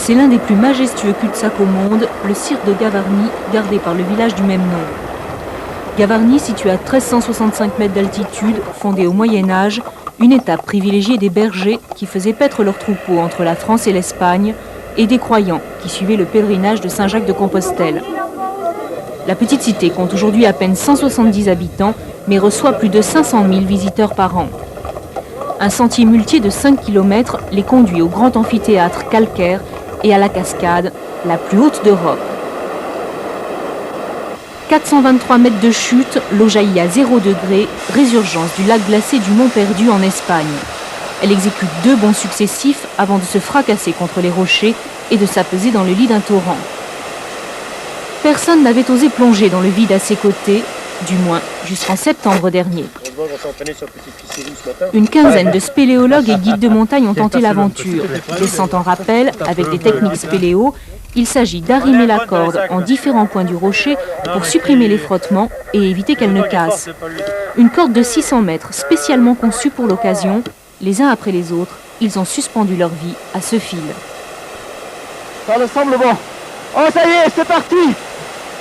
C'est l'un des plus majestueux cul-de-sac au monde, le cirque de Gavarnie, gardé par le village du même nom. Gavarnie, situé à 1365 mètres d'altitude, fondé au Moyen-Âge, une étape privilégiée des bergers qui faisaient paître leurs troupeaux entre la France et l'Espagne, et des croyants qui suivaient le pèlerinage de Saint-Jacques-de-Compostelle. La petite cité compte aujourd'hui à peine 170 habitants, mais reçoit plus de 500 000 visiteurs par an. Un sentier muletier de 5 km les conduit au grand amphithéâtre calcaire et à la cascade, la plus haute d'Europe. 423 mètres de chute, l'eau jaillit à 0 degré, résurgence du lac glacé du Mont Perdu en Espagne. Elle exécute 2 bonds successifs avant de se fracasser contre les rochers et de s'apaiser dans le lit d'un torrent. Personne n'avait osé plonger dans le vide à ses côtés, du moins jusqu'en septembre dernier. Une quinzaine de spéléologues et guides de montagne ont tenté l'aventure. Descente en rappel, avec des techniques spéléo, il s'agit d'arrimer la corde en différents points du rocher pour supprimer les frottements et éviter qu'elle ne casse. Une corde de 600 mètres spécialement conçue pour l'occasion. Les uns après les autres, ils ont suspendu leur vie à ce fil. Ça me semble bon. Oh, ça y est, c'est parti.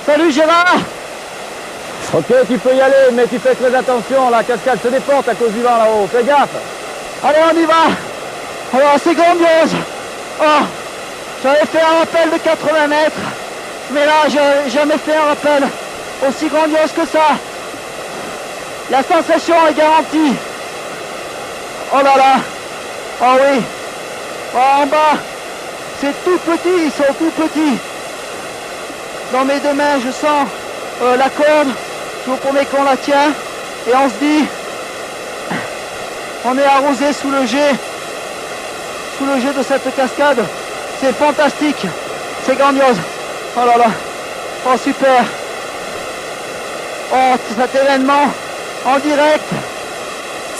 Salut Gérard. Ok, tu peux y aller, mais tu fais très attention, la cascade se déporte à cause du vent là-haut, fais gaffe. Allez, on y va. Alors, c'est grandiose. Oh, j'avais fait un rappel de 80 mètres, mais là, j'ai jamais fait un rappel aussi grandiose que ça. La sensation est garantie. Oh là là. Oh oui. Oh, en bas, c'est tout petit, ils sont tout petits. Dans mes 2 mains, je sens la corde. Il faut qu'on la tient et on se dit, on est arrosé sous le jet de cette cascade. C'est fantastique, c'est grandiose. Oh là là, oh super. Oh, cet événement en direct.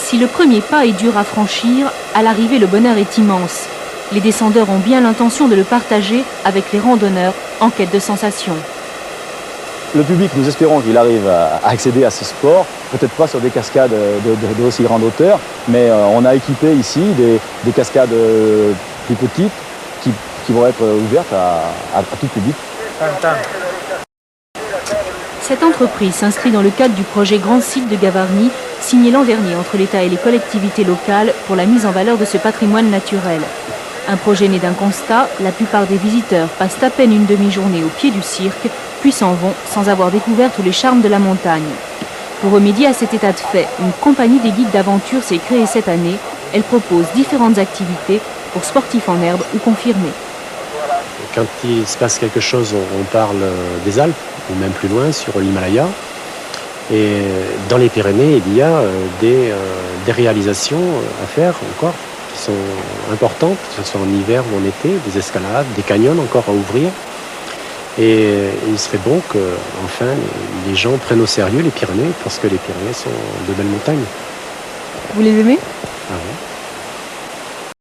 Si le premier pas est dur à franchir, à l'arrivée le bonheur est immense. Les descendeurs ont bien l'intention de le partager avec les randonneurs en quête de sensations. Le public, nous espérons qu'il arrive à accéder à ce sport, peut-être pas sur des cascades de aussi grande hauteur, mais on a équipé ici des cascades plus petites qui vont être ouvertes à tout public. Cette entreprise s'inscrit dans le cadre du projet Grand Site de Gavarnie, signé l'an dernier entre l'État et les collectivités locales pour la mise en valeur de ce patrimoine naturel. Un projet né d'un constat, la plupart des visiteurs passent à peine une demi-journée au pied du cirque, puis s'en vont sans avoir découvert tous les charmes de la montagne. Pour remédier à cet état de fait, une compagnie des guides d'aventure s'est créée cette année. Elle propose différentes activités pour sportifs en herbe ou confirmés. Quand il se passe quelque chose, on parle des Alpes, ou même plus loin, sur l'Himalaya. Et dans les Pyrénées, il y a des réalisations à faire encore, qui sont importantes, que ce soit en hiver ou en été, des escalades, des canyons encore à ouvrir. Et il serait bon que, enfin, les gens prennent au sérieux les Pyrénées, parce que les Pyrénées sont de belles montagnes. Vous les aimez ? Ah oui.